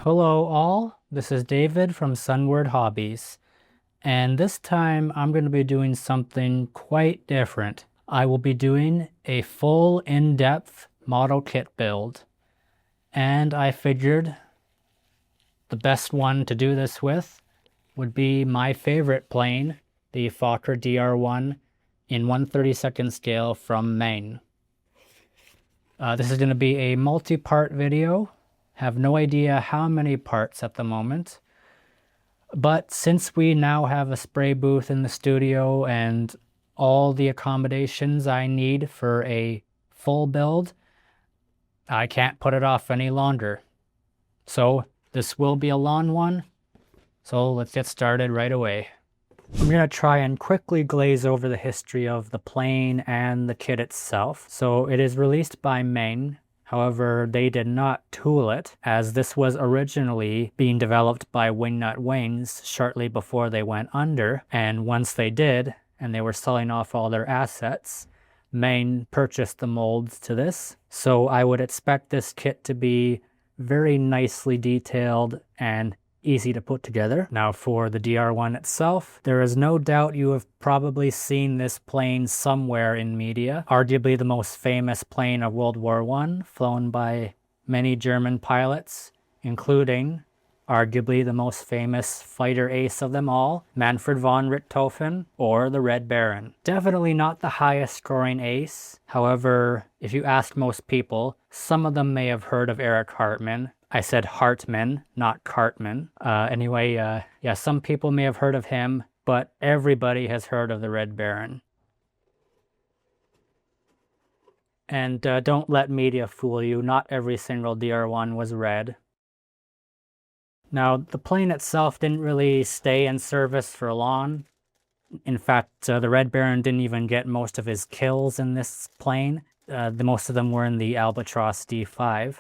Hello all, this is David from Sunward Hobbies, and this time I'm going to be doing something quite different. I will be doing a full in-depth model kit build, and I figured the best one to do this with would be my favorite plane, the Fokker Dr.I in 1/32nd scale from Meng. This is going to be a multi-part video. Have no idea how many parts at the moment, but since we now have a spray booth in the studio and all the accommodations I need for a full build, I can't put it off any longer. So this will be a long one, so let's get started right away. I'm going to try and quickly glaze over the history of the plane and the kit itself. So it is released by Meng. However, they did not tool it, as this was originally being developed by Wingnut Wings shortly before they went under, and once they did, and they were selling off all their assets, Meng purchased the molds to this. So I would expect this kit to be very nicely detailed and easy to put together. Now for the Dr.I itself, there is no doubt you have probably seen this plane somewhere in media. Arguably the most famous plane of World War I, flown by many German pilots, including arguably the most famous fighter ace of them all, Manfred von Richthofen, or the Red Baron. Definitely not the highest scoring ace. However, if you ask most people, some of them may have heard of Erich Hartmann. I said Hartmann, not Cartman. Yeah, some people may have heard of him, but everybody has heard of the Red Baron. And don't let media fool you, not every single Dr.I was red. Now, the plane itself didn't really stay in service for long. In fact, the Red Baron didn't even get most of his kills in this plane. Most of them were in the Albatross D5.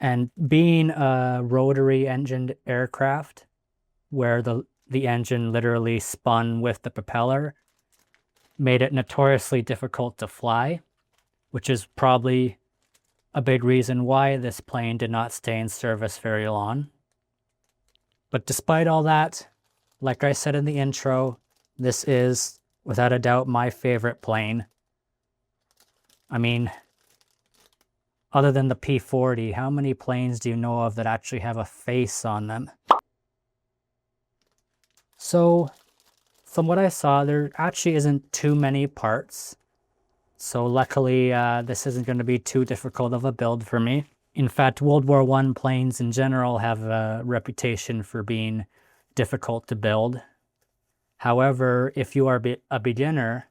And being a rotary engined aircraft, where the engine literally spun with the propeller, made it notoriously difficult to fly, which is probably a big reason why this plane did not stay in service very long. But despite all that, like I said in the intro, this is without a doubt my favorite plane. I mean, other than the P-40, how many planes do you know of that actually have a face on them? So, from what I saw, there actually isn't too many parts. So luckily, this isn't going to be too difficult of a build for me. In fact, World War I planes in general have a reputation for being difficult to build. However, if you are a beginner,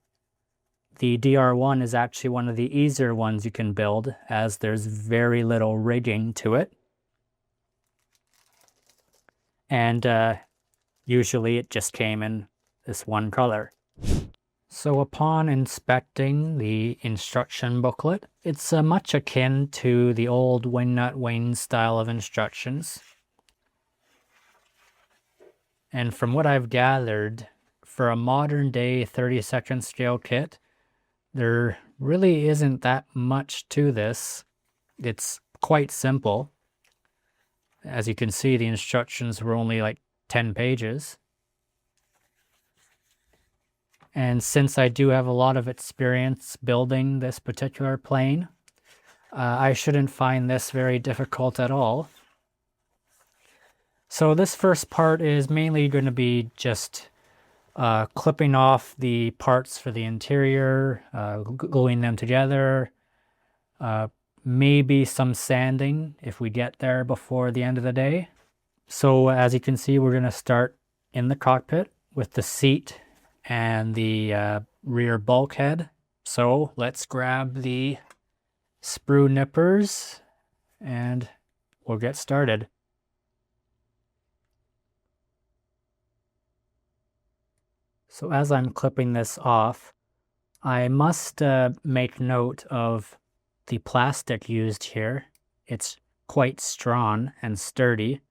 the Dr.I is actually one of the easier ones you can build, as there's very little rigging to it. And usually it just came in this one color. So upon inspecting the instruction booklet, it's much akin to the old Wingnut Wings style of instructions. And from what I've gathered, for a modern day 32nd scale kit, there really isn't that much to this. It's quite simple. As you can see, the instructions were only like 10 pages. And since I do have a lot of experience building this particular plane, I shouldn't find this very difficult at all. So this first part is mainly going to be just clipping off the parts for the interior, gluing them together, maybe some sanding if we get there before the end of the day. So as you can see, we're going to start in the cockpit with the seat and the rear bulkhead. So let's grab the sprue nippers and we'll get started. So as I'm clipping this off, I must make note of the plastic used here. It's quite strong and sturdy,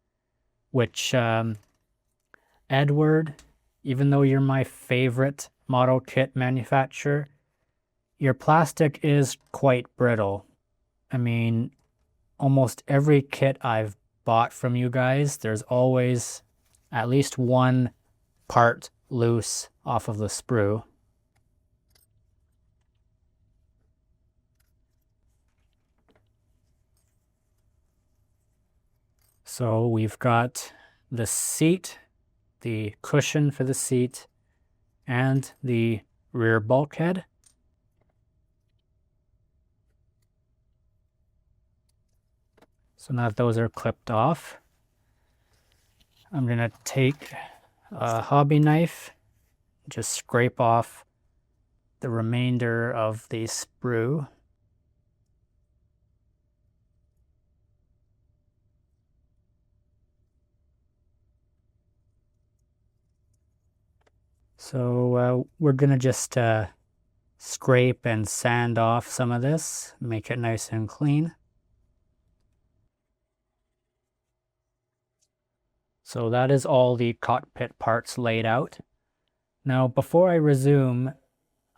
which Edward, even though you're my favorite model kit manufacturer, your plastic is quite brittle. I mean, almost every kit I've bought from you guys, there's always at least one part loose off of the sprue. So we've got the seat, the cushion for the seat, and the rear bulkhead. So now that those are clipped off, I'm going to take a hobby knife, just scrape off the remainder of the sprue. So we're going to just scrape and sand off some of this, make it nice and clean. So that is all the cockpit parts laid out. Now, before I resume,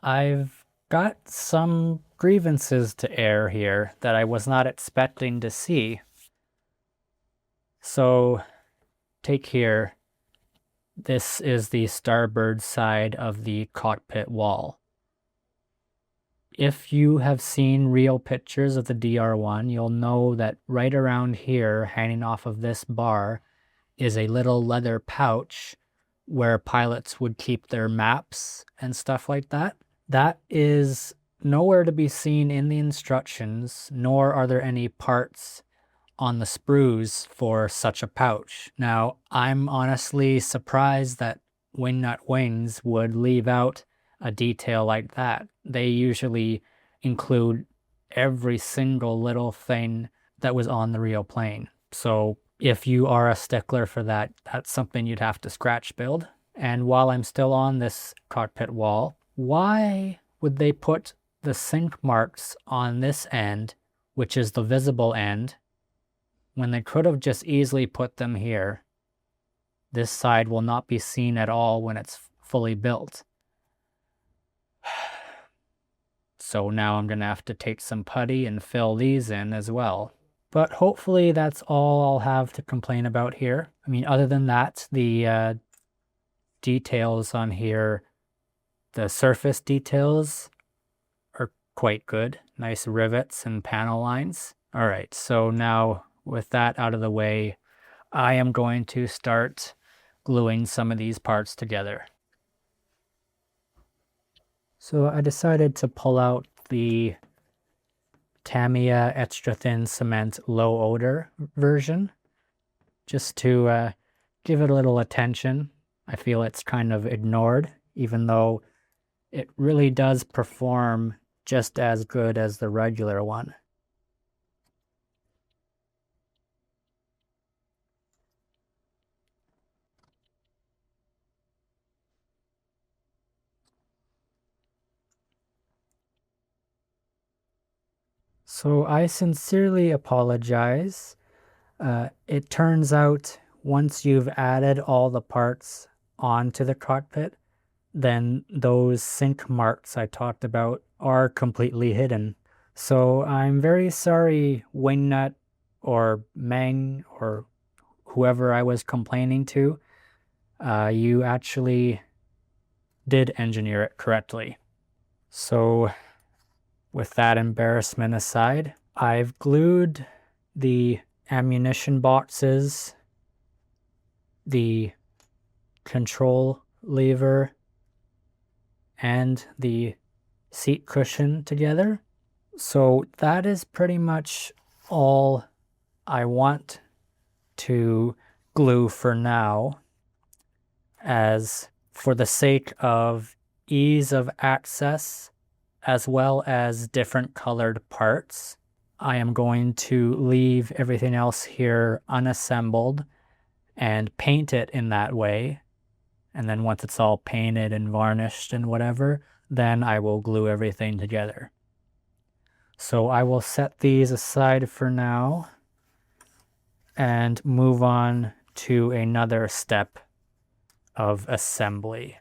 I've got some grievances to air here that I was not expecting to see. So, take here. This is the starboard side of the cockpit wall. If you have seen real pictures of the DR1, you'll know that right around here, hanging off of this bar, is a little leather pouch where pilots would keep their maps and stuff like that. That is nowhere to be seen in the instructions, nor are there any parts on the sprues for such a pouch. Now, I'm honestly surprised that Wingnut Wings would leave out a detail like that. They usually include every single little thing that was on the real plane. So if you are a stickler for that, that's something you'd have to scratch build. And while I'm still on this cockpit wall, why would they put the sink marks on this end, which is the visible end, when they could have just easily put them here? This side will not be seen at all when it's fully built. So now I'm going to have to take some putty and fill these in as well. But hopefully that's all I'll have to complain about here. I mean, other than that, the details on here, the surface details are quite good. Nice rivets and panel lines. All right, so now with that out of the way, I am going to start gluing some of these parts together. So I decided to pull out the Tamiya extra thin cement low odor version just to give it a little attention. I feel it's kind of ignored, even though it really does perform just as good as the regular one. So I sincerely apologize. It turns out once you've added all the parts onto the cockpit, then those sink marks I talked about are completely hidden. So I'm very sorry, Wingnut or Meng or whoever I was complaining to. You actually did engineer it correctly. So with that embarrassment aside, I've glued the ammunition boxes, the control lever, and the seat cushion together. So that is pretty much all I want to glue for now, as for the sake of ease of access as well as different colored parts, I am going to leave everything else here unassembled and paint it in that way. And then once it's all painted and varnished and whatever, then I will glue everything together. So I will set these aside for now and move on to another step of assembly.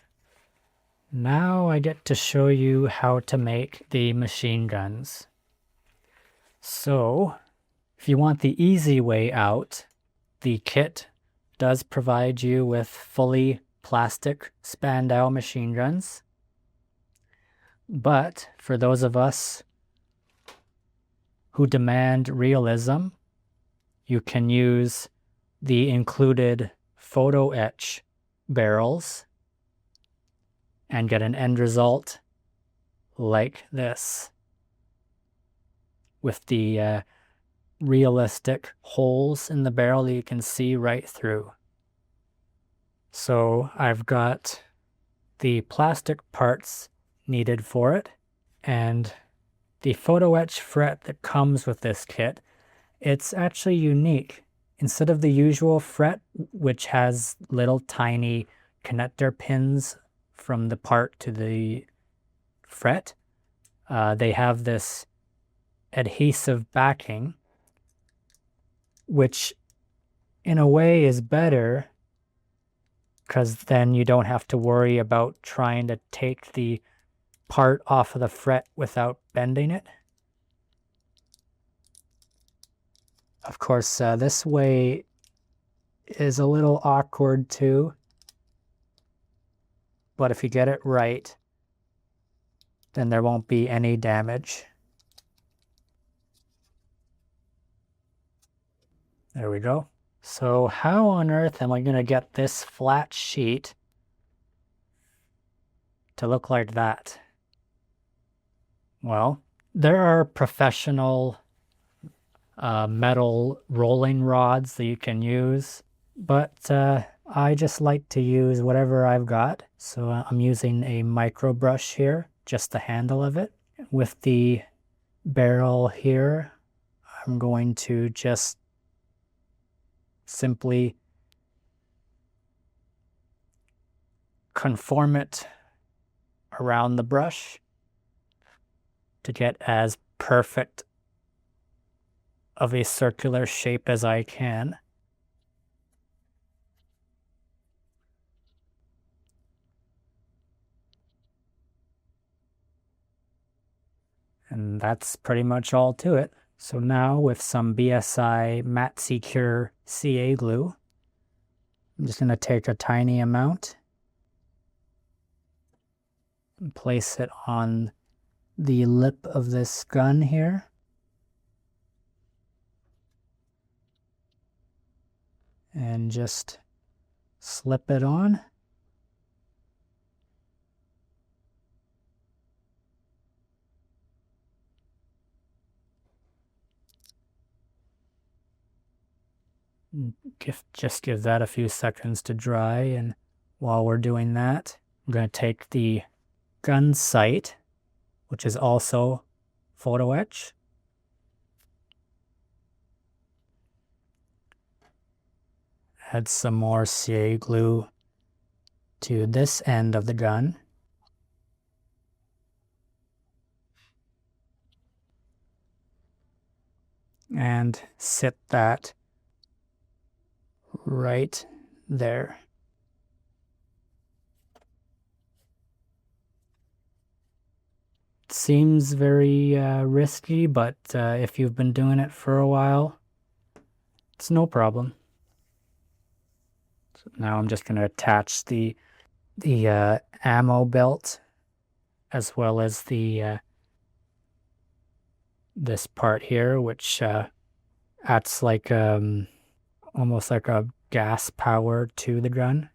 Now I get to show you how to make the machine guns. So If you want the easy way out, the kit does provide you with fully plastic Spandau machine guns. But for those of us who demand realism, you can use the included photo etch barrels and get an end result like this, with the realistic holes in the barrel that you can see right through. So I've got the plastic parts needed for it, and the photo etch fret that comes with this kit, it's actually unique. Instead of the usual fret, which has little tiny connector pins from the part to the fret, they have this adhesive backing, which in a way is better because then you don't have to worry about trying to take the part off of the fret without bending it. Of course, this way is a little awkward too, but if you get it right, then there won't be any damage. There we go. So how on earth am I going to get this flat sheet to look like that? Well, there are professional metal rolling rods that you can use, but I just like to use whatever I've got. So I'm using a micro brush here, just the handle of it. With the barrel here, I'm going to just simply conform it around the brush to get as perfect of a circular shape as I can. And that's pretty much all to it. So now with some BSI Matte Secure CA glue, I'm just going to take a tiny amount and place it on the lip of this gun here. And just slip it on. Just give that a few seconds to dry, and while we're doing that, I'm going to take the gun sight, which is also photo etch, add some more CA glue to this end of the gun, and sit that right there. Seems very risky, but if you've been doing it for a while, it's no problem. So now I'm just going to attach the ammo belt as well as the this part here, which acts like almost like a gas power to the gun.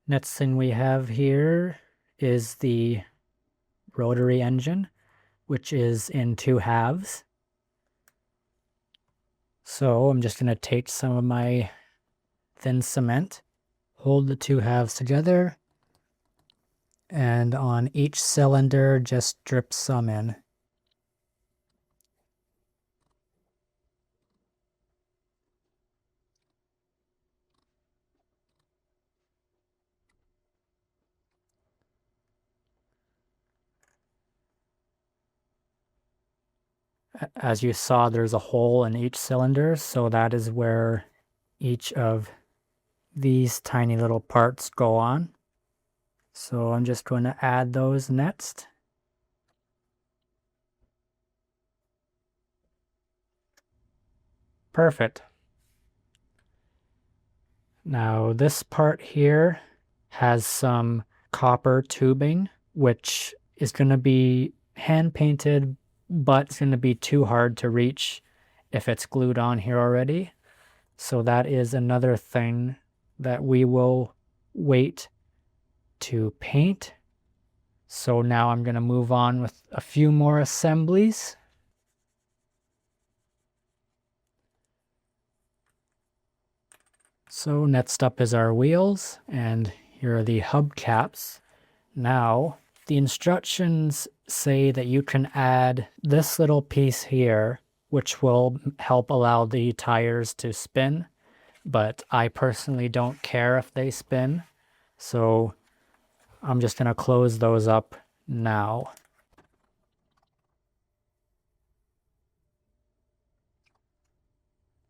Next thing we have here is the rotary engine, which is in 2 halves. So I'm just going to take some of my thin cement, hold the 2 halves together, and on each cylinder just drip some in. As you saw, there's a hole in each cylinder, so that is where each of these tiny little parts go on. So I'm just going to add those next. Perfect. Now this part here has some copper tubing, which is going to be hand painted, but it's going to be too hard to reach if it's glued on here already. So that is another thing that we will wait to paint. So now I'm going to move on with a few more assemblies. So next up is our wheels, and here are the hubcaps. Now, the instructions say that you can add this little piece here, which will help allow the tires to spin, but I personally don't care if they spin, so I'm just going to close those up now.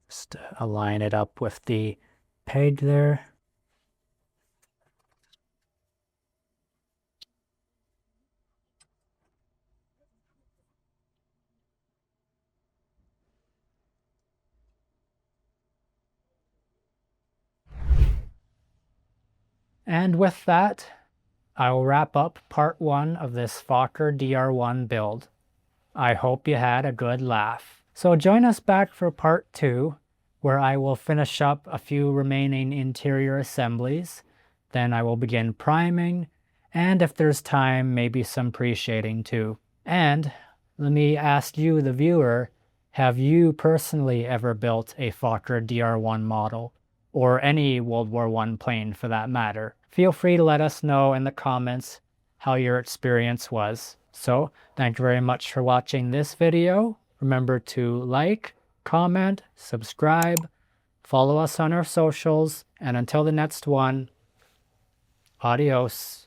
Just align it up with the peg there. And with that, I will wrap up part 1 of this Fokker DR1 build. I hope you had a good laugh. So join us back for part 2, where I will finish up a few remaining interior assemblies. Then I will begin priming, and if there's time, maybe some pre-shading too. And let me ask you, the viewer, have you personally ever built a Fokker DR1 model? Or any World War I plane for that matter? Feel free to let us know in the comments how your experience was. So, thank you very much for watching this video. Remember to like, comment, subscribe, follow us on our socials, and until the next one, adios.